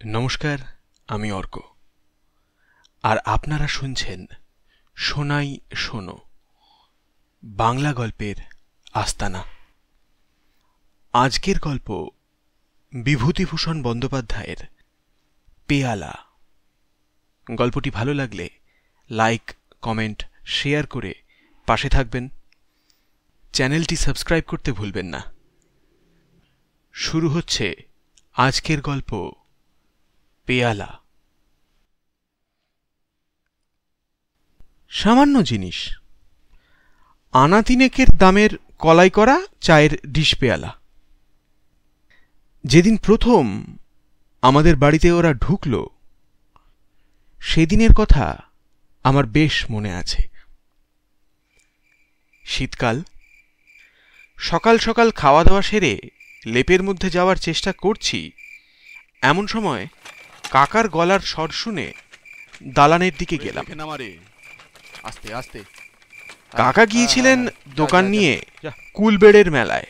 নমস্কার, আমি অর্ক, আর আপনারা শুনছেন শোনাই শোনো, বাংলা গল্পের আস্তানা। আজকের গল্প বিভূতিভূষণ বন্দ্যোপাধ্যায়ের পেয়ালা। গল্পটি ভালো লাগলে লাইক, কমেন্ট, শেয়ার করে পাশে থাকবেন। চ্যানেলটি সাবস্ক্রাইব করতে ভুলবেন না। শুরু হচ্ছে আজকের গল্প পেয়ালা। সামান্য জিনিস, আনা তিনেকের দামের কলাই করা চায়ের ডিশ পেয়ালা। যেদিন প্রথম আমাদের বাড়িতে ওরা ঢুকল, সেদিনের কথা আমার বেশ মনে আছে। শীতকাল, সকাল সকাল খাওয়া দাওয়া সেরে লেপের মধ্যে যাওয়ার চেষ্টা করছি, এমন সময় কাকার গলার স্বর শুনে দালানের দিকে গেলাম। আস্তে আস্তে। কাকা গিয়েছিলেন দোকান নিয়ে কুলবেড়ের মেলায়।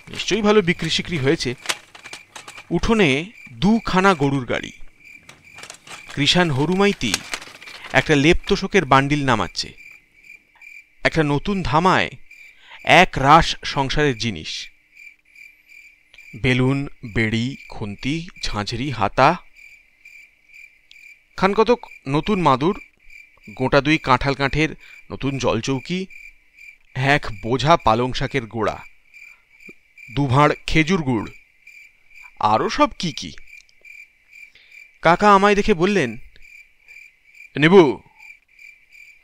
নিশ্চয়ই ভালো বিক্রি সিক্রি হয়েছে। উঠোনে দুখানা গরুর গাড়ি। কৃষাণ হরুমাইতি একটা লেপ তোষকের বান্ডিল নামাচ্ছে। একটা নতুন ধামায় এক রাশ সংসারের জিনিস, বেলুন, বেড়ি, খুন্তি, ঝাঁঝরি, হাতা, খানকতক নতুন মাদুর, গোটা দুই কাঁঠাল কাঠের নতুন জলচৌকি, এক বোঝা পালং শাকের গোড়া, দুভাঁড় খেজুর গুড়, আরও সব কি কি। কাকা আমায় দেখে বললেন, নেবু,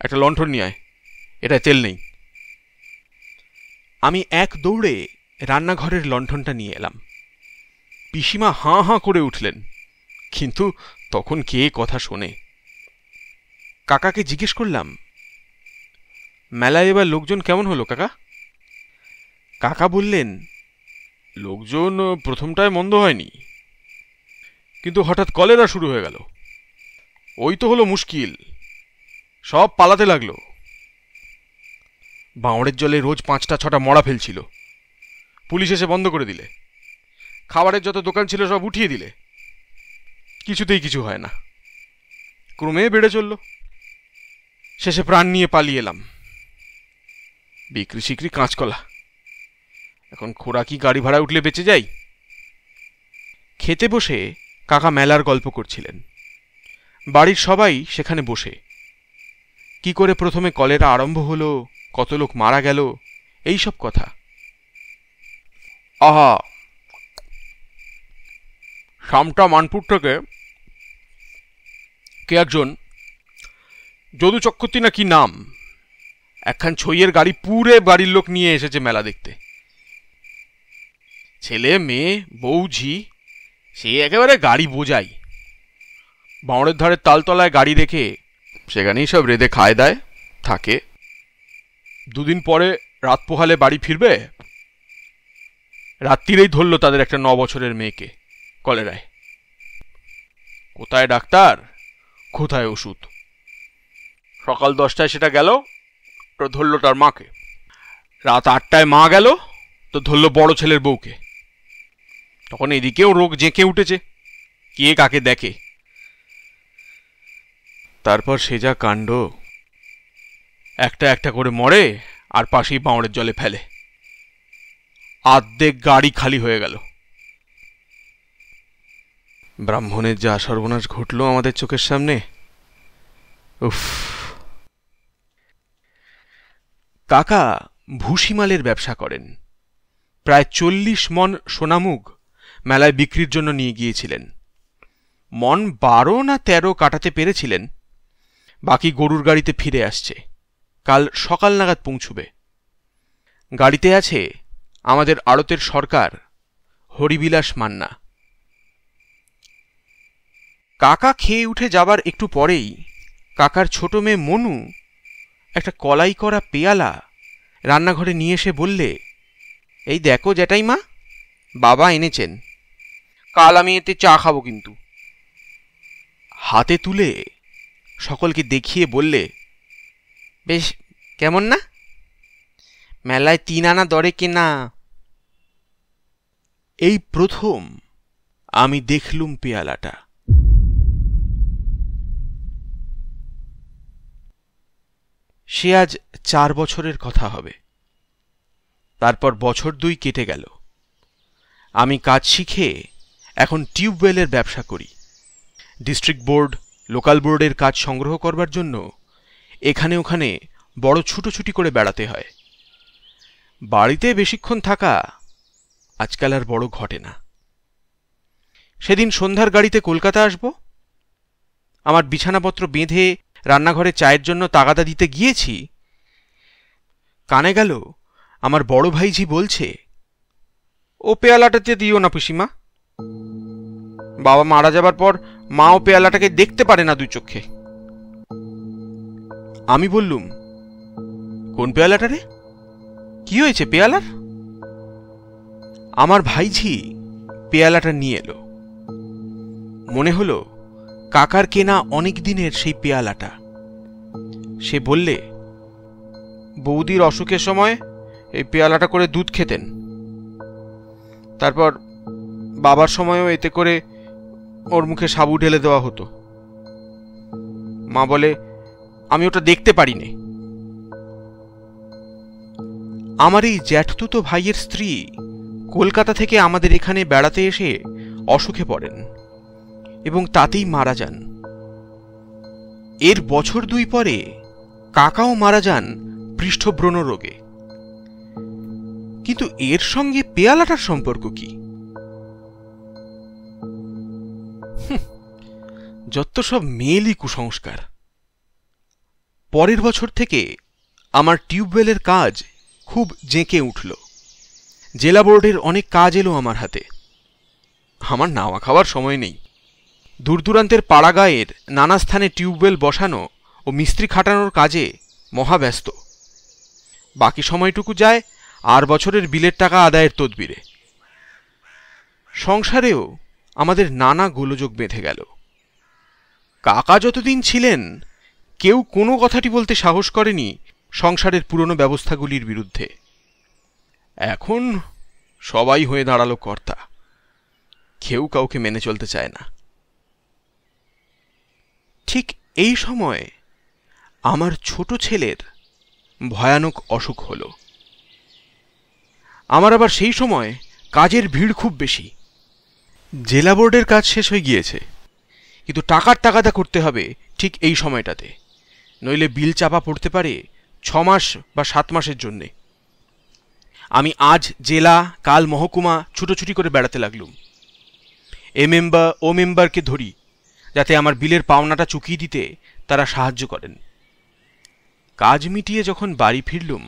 একটা লণ্ঠন নিয়ে আয়, এটায় তেল নেই। আমি এক দৌড়ে রান্নাঘরের লণ্ঠনটা নিয়ে এলাম। পিসিমা হাঁ হাঁ করে উঠলেন, কিন্তু তখন কে কথা শোনে। কাকাকে জিজ্ঞেস করলাম, মেলায় এবার লোকজন কেমন হলো কাকা? কাকা বললেন, লোকজন প্রথমটায় মন্দ হয়নি, কিন্তু হঠাৎ কলেরা শুরু হয়ে গেল। ওই তো হলো মুশকিল, সব পালাতে লাগলো। বাঁওড়ের জলে রোজ 5-6টা মরা ফেলছিল, পুলিশ এসে বন্ধ করে দিলে। খাবারের যত দোকান ছিল সব উঠিয়ে দিলে। কিছুতেই কিছু হয় না, ক্রমে বেড়ে চলল। শেষে প্রাণ নিয়ে পালিয়ে এলাম। বিক্রি সিক্রি কাঁচকলা, এখন খোরাকি গাড়ি ভাড়া উঠলে বেঁচে যাই। খেতে বসে কাকা মেলার গল্প করছিলেন। বাড়ির সবাই সেখানে বসে। কি করে প্রথমে কলেরা আরম্ভ হলো, কত লোক মারা গেল, এই সব কথা। আহা, সামটা মানপুর থেকে কে একজন, যদু চক্রবর্তী না কি নাম, একখান ছইয়ের গাড়ি পুরে বাড়ির লোক নিয়ে এসেছে মেলা দেখতে। ছেলে, মেয়ে, বউ, ঝি, সে একেবারে গাড়ি বোঝাই। বাঁওড়ের ধারে তালতলায় গাড়ি রেখে সেখানেই সব রেঁধে খায় দায় থাকে। দুদিন পরে রাত পোহালে বাড়ি ফিরবে। রাত্রিরেই ধরল তাদের একটা 9 বছরের মেয়েকে কলেরায়। কোথায় ডাক্তার, কোথায় ওষুধ। সকাল 10টায় সেটা গেল, তো ধরল তার মাকে। রাত 8টায় মা গেল, তো ধরল বড় ছেলের বউকে। তখন এদিকেও রোগ জেঁকে উঠেছে, কে কাকে দেখে। তারপর সে যা কাণ্ড, একটা একটা করে মরে আর পাশেই বাঁওড়ের জলে ফেলে। আর্ধেক গাড়ি খালি হয়ে গেল। ব্রাহ্মণের যা সর্বনাশ ঘটল আমাদের চোখের সামনে, উফ। কাকা ভুসিমালের ব্যবসা করেন। প্রায় 40 মণ সোনামুগ মেলায় বিক্রির জন্য নিয়ে গিয়েছিলেন। মণ 12 না 13 কাটাতে পেরেছিলেন। বাকি গরুর গাড়িতে ফিরে আসছে, কাল সকাল নাগাদ পৌঁছবে। গাড়িতে আছে আমাদের আড়তের সরকার হরিবিলাস মান্না। কাকা খেয়ে উঠে যাবার একটু পরেই কাকার ছোট মেয়ে মনু একটা কলাই করা পেয়ালা রান্নাঘরে নিয়ে এসে বললে, এই দেখো জ্যাঠাইমা, বাবা এনেছেন, কাল আমি এতে চা খাবো কিন্তু। হাতে তুলে সকলকে দেখিয়ে বললে, বেশ কেমন না, মেলায় 3 আনা দরে কেনা। এই প্রথম আমি দেখলুম পেয়ালাটা। সে আজ 4 বছরের কথা হবে। তারপর বছর 2 কেটে গেল। আমি কাজ শিখে এখন টিউবওয়েলের ব্যবসা করি। ডিস্ট্রিক্ট বোর্ড, লোকাল বোর্ডের কাজ সংগ্রহ করবার জন্য এখানে ওখানে বড় ছুটোছুটি করে বেড়াতে হয়। বাড়িতে বেশিক্ষণ থাকা আজকাল আর বড় ঘটে না। সেদিন সন্ধ্যার গাড়িতে কলকাতা আসব। আমার বিছানাপত্র বেঁধে রান্নাঘরে চায়ের জন্য তাগাদা দিতে গিয়েছি, কানে গেল আমার বড় ভাইঝি বলছে, ও পেয়ালাটাতে দিও না পিসিমা, বাবা মারা যাবার পর মা ও পেয়ালাটাকে দেখতে পারে না 2 চোখে। আমি বললুম, কোন পেয়ালাটা রে? কি হয়েছে পেয়ালার? আমার ভাইঝি পেয়ালাটা নিয়ে এলো। মনে হলো কাকার কেনা অনেক দিনের সেই পেয়ালাটা। সে বললে, বৌদির অসুখের সময় এই পেয়ালাটা করে দুধ খেতেন, তারপর বাবার সময়ও এতে করে ওর মুখে সাবু ঢেলে দেওয়া হতো। মা বলে আমি ওটা দেখতে পারিনি। আমার এই জ্যাঠতুতো ভাইয়ের স্ত্রী কলকাতা থেকে আমাদের এখানে বেড়াতে এসে অসুখে পড়েন এবং তাতেই মারা যান। এর বছর 2 পরে কাকাও মারা যান পৃষ্ঠব্রণ রোগে। কিন্তু এর সঙ্গে পেয়ালাটার সম্পর্ক কি? যত সব মেয়েলি কুসংস্কার। পরের বছর থেকে আমার টিউবওয়েলের কাজ খুব জেঁকে উঠল। জেলা বোর্ডের অনেক কাজ এলো আমার হাতে। আমার নাওয়া খাওয়ার সময় নেই। দূর দূরান্তের পাড়াগাঁয়ের নানা স্থানে টিউবওয়েল বসানো ও মিস্ত্রি খাটানোর কাজে মহাব্যস্ত। বাকি সময়টুকু যায় আর বছরের বিলের টাকা আদায়ের তদবিরে। সংসারেও আমাদের নানা গোলযোগ বেঁধে গেল। কাকা যতদিন ছিলেন কেউ কোনো কথাটি বলতে সাহস করেনি সংসারের পুরনো ব্যবস্থাগুলির বিরুদ্ধে। এখন সবাই হয়ে দাঁড়ালো কর্তা, কেউ কাউকে মেনে চলতে চায় না। ঠিক এই সময় আমার ছোট ছেলের ভয়ানক অসুখ হল। আমার আবার সেই সময় কাজের ভিড় খুব বেশি। জেলা বোর্ডের কাজ শেষ হয়ে গিয়েছে, কিন্তু টাকার তাগাদা করতে হবে ঠিক এই সময়টাতে, নইলে বিল চাপা পড়তে পারে 6 মাস বা 7 মাসের জন্যে। আমি আজ জেলা, কাল মহকুমা ছুটোছুটি করে বেড়াতে লাগলুম। এ মেম্বার ও মেম্বারকে ধরি, যাতে আমার বিলের পাওনাটা চুকিয়ে দিতে তারা সাহায্য করেন। কাজ মিটিয়ে যখন বাড়ি ফিরলুম,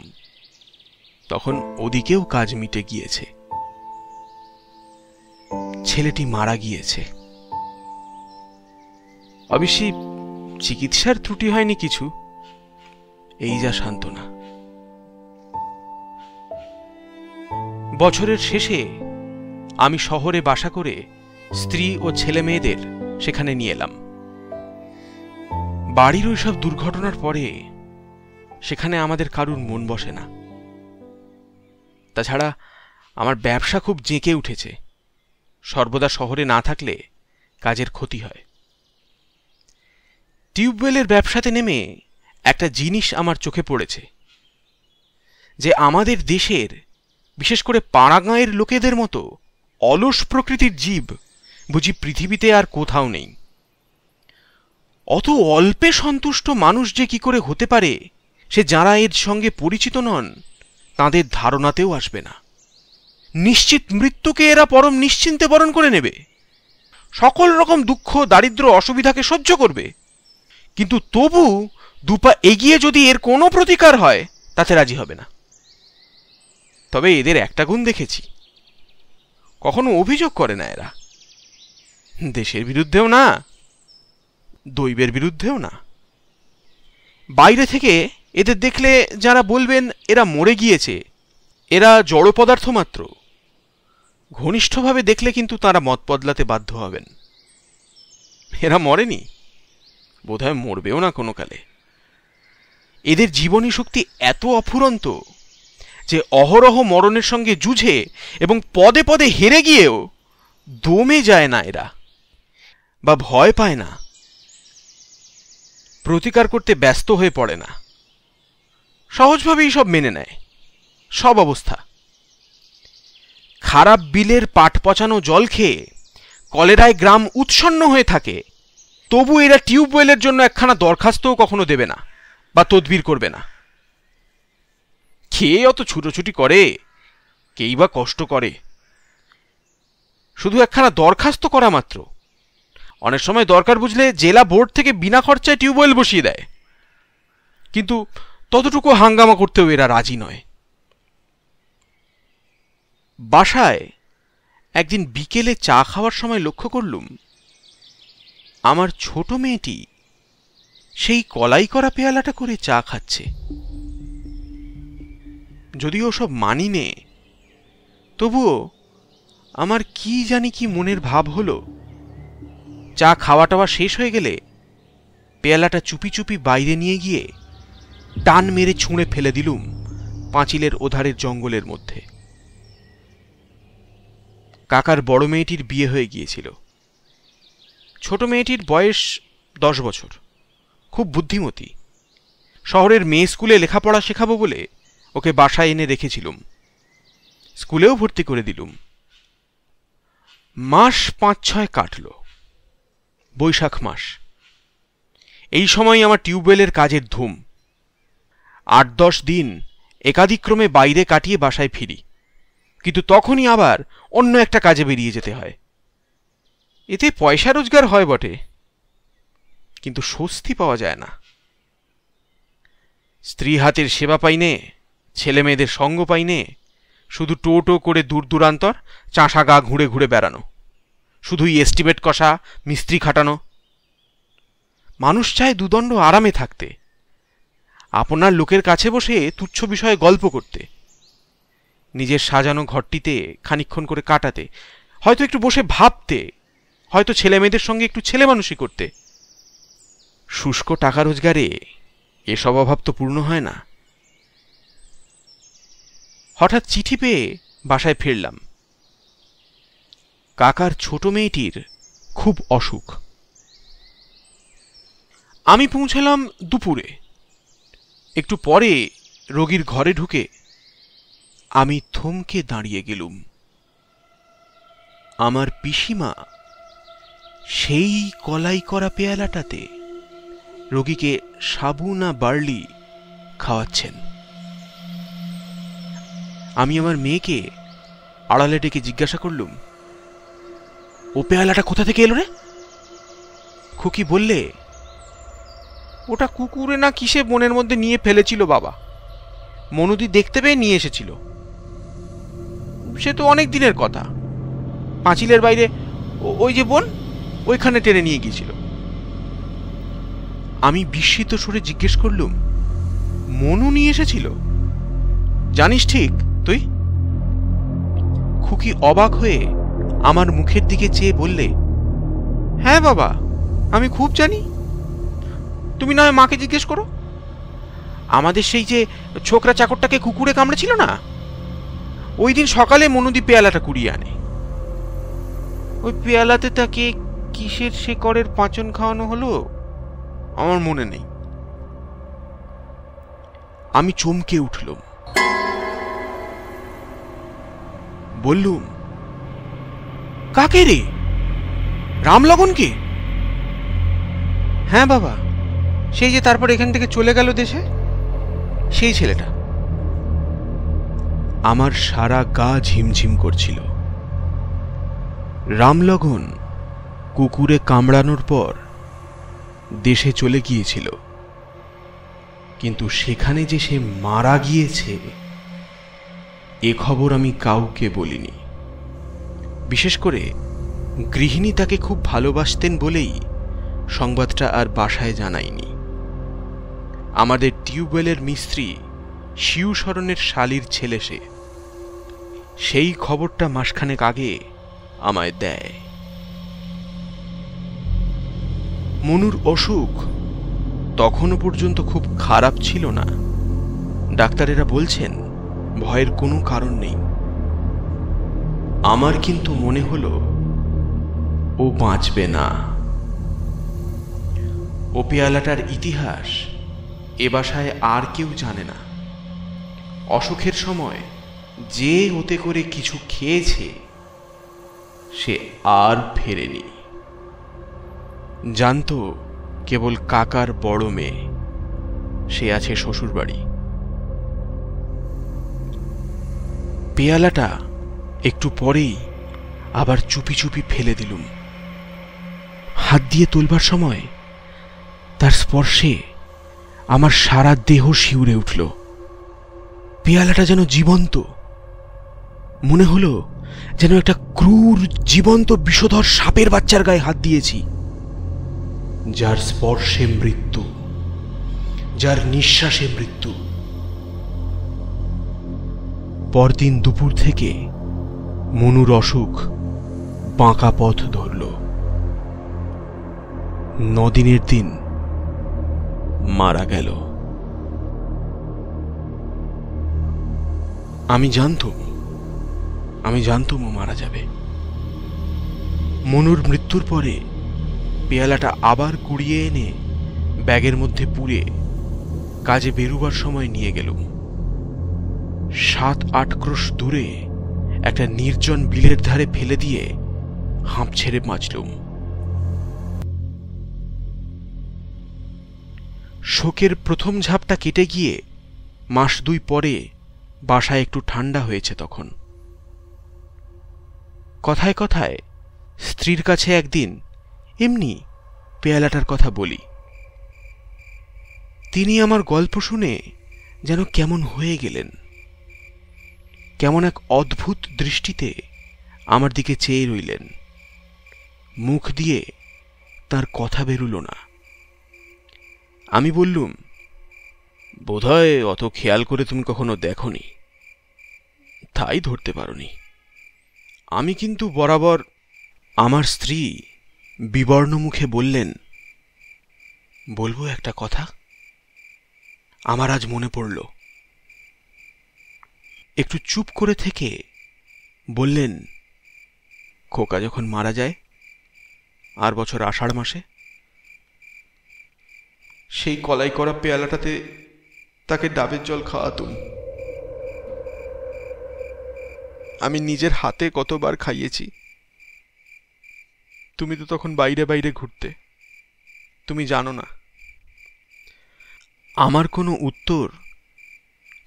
তখন ওদিকেও কাজ মিটে গিয়েছে। ছেলেটি মারা গিয়েছে। অবশ্যই চিকিৎসার ত্রুটি হয়নি কিছু, এই যা সান্ত্বনা। বছরের শেষে আমি শহরে বাসা করে স্ত্রী ও ছেলে মেয়েদের সেখানে নিয়ে এলাম। বাড়ির ওইসব দুর্ঘটনার পরে সেখানে আমাদের কারুর মন বসে না। তাছাড়া আমার ব্যবসা খুব জেঁকে উঠেছে। সর্বদা শহরে না থাকলে কাজের ক্ষতি হয়। টিউবওয়েলের ব্যবসাতে নেমে একটা জিনিস আমার চোখে পড়েছে, যে আমাদের দেশের, বিশেষ করে পাড়াগাঁয়ের লোকেদের মতো অলস প্রকৃতির জীব বুঝি পৃথিবীতে আর কোথাও নেই। অত অল্পে সন্তুষ্ট মানুষ যে কি করে হতে পারে, সে যারা এর সঙ্গে পরিচিত নন তাদের ধারণাতেও আসবে না। নিশ্চিত মৃত্যুকে এরা পরম নিশ্চিন্তে বরণ করে নেবে, সকল রকম দুঃখ, দারিদ্র, অসুবিধাকে সহ্য করবে, কিন্তু তবু 2 পা এগিয়ে যদি এর কোনো প্রতিকার হয় তাতে রাজি হবে না। তবে এদের একটা গুণ দেখেছি, কখনো অভিযোগ করে না এরা, দেশের বিরুদ্ধেও না, দৈবের বিরুদ্ধেও না। বাইরে থেকে এদের দেখলে যারা বলবেন এরা মরে গিয়েছে, এরা জড় পদার্থ মাত্র, ঘনিষ্ঠভাবে দেখলে কিন্তু তারা মত বদলাতে বাধ্য হবেন। এরা মরেনি, বোধহয় মরবেও না কোনো কালে। এদের জীবনী শক্তি এত অফুরন্ত যে অহরহ মরণের সঙ্গে যুঝে এবং পদে পদে হেরে গিয়েও দমে যায় না এরা, বা ভয় পায় না, প্রতিকার করতে ব্যস্ত হয়ে পড়ে না, সহজভাবেই সব মেনে নেয় সব অবস্থা। খারাপ বিলের পাট পচানো জল খেয়ে কলেরায় গ্রাম উৎসন্ন হয়ে থাকে, তবু এরা টিউবওয়েলের জন্য একখানা দরখাস্তও কখনো দেবে না বা তদবির করবে না। খেয়ে অত ছুটোছুটি করে, কেই বা কষ্ট করে, শুধু একখানা দরখাস্ত করা মাত্র। অনেক সময় দরকার বুঝলে জেলা বোর্ড থেকে বিনা খরচায় টিউবওয়েল বসিয়ে দেয়, কিন্তু ততটুকু হাঙ্গামা করতেও এরা রাজি নয়। বাসায় একদিন বিকেলে চা খাওয়ার সময় লক্ষ্য করলুম আমার ছোট মেয়েটি সেই কলাই করা পেয়ালাটা করে চা খাচ্ছে। যদিও সব মানি নে, তবুও আমার কি জানি কি মনের ভাব হলো। চা খাওয়া টাওয়া শেষ হয়ে গেলে পেয়ালাটা চুপি চুপি বাইরে নিয়ে গিয়ে টান মেরে ছুঁড়ে ফেলে দিলুম পাঁচিলের ওধারের জঙ্গলের মধ্যে। কাকার বড় মেয়েটির বিয়ে হয়ে গিয়েছিল। ছোট মেয়েটির বয়স 10 বছর, খুব বুদ্ধিমতী। শহরের মেয়ে স্কুলে লেখাপড়া শেখাবো বলে ওকে বাসায় এনে রেখেছিলুম, স্কুলেও ভর্তি করে দিলুম। মাস 5-6 কাটল, বৈশাখ মাস। এই সময় আমার টিউবওয়েলের কাজের ধুম। 8-10 দিন একাদিক্রমে বাইরে কাটিয়ে বাসায় ফিরি, কিন্তু তখনই আবার অন্য একটা কাজে বেরিয়ে যেতে হয়। এতে পয়সা রোজগার হয় বটে, কিন্তু স্বস্তি পাওয়া যায় না। স্ত্রী হাতের সেবা পাইনে, ছেলে মেয়েদের সঙ্গ পাইনে, শুধু টোটো করে দূর দূরান্তর চাষা গা ঘুরে ঘুরে বেড়ানো, শুধুই এস্টিমেট কষা, মিস্ত্রি খাটানো। মানুষ চায় দুদণ্ড আরামে থাকতে, আপনার লোকের কাছে বসে তুচ্ছ বিষয়ে গল্প করতে, নিজের সাজানো ঘরটিতে খানিকক্ষণ করে কাটাতে, হয়তো একটু বসে ভাবতে, হয়তো ছেলে মেয়েদের সঙ্গে একটু ছেলে মানুষই করতে। শুষ্ক টাকা রোজগারে এসব অভাব তো পূর্ণ হয় না। হঠাৎ চিঠি পেয়ে বাসায় ফিরলাম। কাকার ছোট মেয়েটির খুব অসুখ। আমি পৌঁছালাম দুপুরে। একটু পরে রোগীর ঘরে ঢুকে আমি থমকে দাঁড়িয়ে গেলুম। আমার পিসিমা সেই কলাই করা পেয়ালাটাতে রোগীকে সাবু না বার্লি খাওয়াচ্ছেন। আমি আমার মেয়েকে আড়ালে ডেকে জিজ্ঞাসা করলুম, ও পেয়ালাটা কোথা থেকে এলো রে? খুকি বললে, ওটা কুকুরে না কিসে বনের মধ্যে নিয়ে ফেলেছিল বাবা, মনুদি দেখতে পেয়ে নিয়ে এসেছিল। সে তো অনেক দিনের কথা, পাঁচিলের বাইরে ওই যে বন, ওইখানে টেনে নিয়ে গিয়েছিল। আমি বিস্মিত সুরে জিজ্ঞেস করলুম, মনু নিয়ে এসেছিল? জানিস ঠিক তুই? খুকি অবাক হয়ে আমার মুখের দিকে চেয়ে বললে, হ্যাঁ বাবা, আমি খুব জানি। তুমি নয় মাকে জিজ্ঞেস করো। আমাদের সেই যে ছোকরা চাকরটাকে কুকুরে কামড়েছিল না, ওই দিন সকালে মনুদি পেয়ালাটা কুড়িয়ে আনে। ওই পেয়ালাতে তাকে কিসের শেকড়ের পাঁচন খাওয়ানো হলো আমার মনে নেই। আমি চমকে উঠলুম, বললুম, কাকে রে? রামলগনকে? হ্যাঁ বাবা, সেই যে তারপর এখান থেকে চলে গেল দেশে, সেই ছেলেটা। আমার সারা গা ঝিমঝিম করছিল। রামলগন কুকুরে কামড়ানোর পর দেশে চলে গিয়েছিল, কিন্তু সেখানে যে সে মারা গিয়েছে এ খবর আমি কাউকে বলিনি। বিশেষ করে গৃহিণী তাকে খুব ভালোবাসতেন বলেই সংবাদটা আর বাসায় জানাইনি। আমাদের টিউবওয়েলের মিস্ত্রি শিউ শরণের শালির ছেলে সে। সেই খবরটা মাসখানেক আগে আমায় দেয়। মনুর অসুখ তখনও পর্যন্ত খুব খারাপ ছিল না। ডাক্তারেরা বলছেন ভয়ের কোনো কারণ নেই। আমার কিন্তু মনে হলো ও বাঁচবে না। ও পেয়ালাটার ইতিহাস এ বাসায় আর কেউ জানে না। অসুখের সময় যে ওতে করে কিছু খেয়েছে সে আর ফেরেনি। জানতো কেবল কাকার বড় মেয়ে, সে আছে শ্বশুরবাড়ি। পেয়ালাটা একটু পরেই আবার চুপি চুপি ফেলে দিলুম। হাত দিয়ে তোলবার সময় তার স্পর্শে আমার সারা দেহ শিউরে উঠল। পেয়ালাটা যেন জীবন্ত, মনে হলো যেন একটা ক্রূর জীবন্ত বিষধর সাপের বাচ্চার গায়ে হাত দিয়েছি, যার স্পর্শে মৃত্যু, যার নিঃশ্বাসে মৃত্যু। পরদিন দুপুর থেকে মনুর অসুখ বাঁকা পথ ধরল। 9 দিনের দিন মারা গেল। আমি জানতুম ও মারা যাবে। মনুর মৃত্যুর পরে পেয়ালাটা আবার কুড়িয়ে এনে ব্যাগের মধ্যে পুরে কাজে বেরুবার সময় নিয়ে গেলুম। 7-8 ক্রোশ দূরে একটা নির্জন বিলের ধারে ফেলে দিয়ে হাঁপ ছেড়ে বাঁচলুম। শোকের প্রথম ঝাপটা কেটে গিয়ে 1-2 মাস পরে বাসায় একটু ঠান্ডা হয়েছে। তখন কথায় কথায় স্ত্রীর কাছে একদিন এমনি পেয়ালাটার কথা বলি। তিনি আমার গল্প শুনে যেন কেমন হয়ে গেলেন। কেমন এক অদ্ভুত দৃষ্টিতে আমার দিকে চেয়ে রইলেন। মুখ দিয়ে তার কথা বেরুল না। আমি বললুম, বোধহয় অত খেয়াল করে তুমি কখনো দেখনি, তাই ধরতে পারোনি। আমি কিন্তু বরাবর। আমার স্ত্রী বিবর্ণ মুখে বললেন, বলবো একটা কথা, আমার আজ মনে পড়ল। একটু চুপ করে থেকে বললেন, খোকা যখন মারা যায় আর বছর আষাঢ় মাসে, সেই কলাই করা পেয়ালাটাতে তাকে ডাবের জল খাওয়াতুম। আমি নিজের হাতে কতবার খাইয়েছি। তুমি তো তখন বাইরে বাইরে ঘুরতে, তুমি জানো না। আমার কোনো উত্তর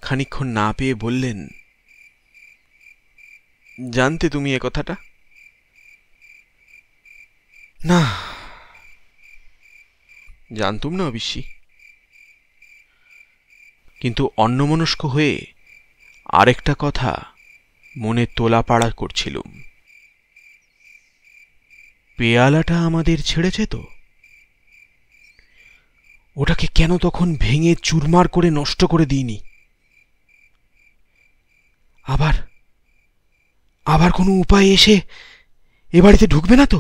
খানিকক্ষণ না পেয়ে বললেন, জানতে তুমি এ কথাটা? না, জানতুম না অবশ্যই, কিন্তু অন্যমনস্ক হয়ে আরেকটা কথা মনে তোলাপাড়া করছিলুম। পেয়ালাটা আমাদের ছেড়েছে তো, ওটাকে কেন তখন ভেঙে চুরমার করে নষ্ট করে দিইনি? আবার কোনো উপায় এসে এ বাড়িতে ঢুকবে না তো?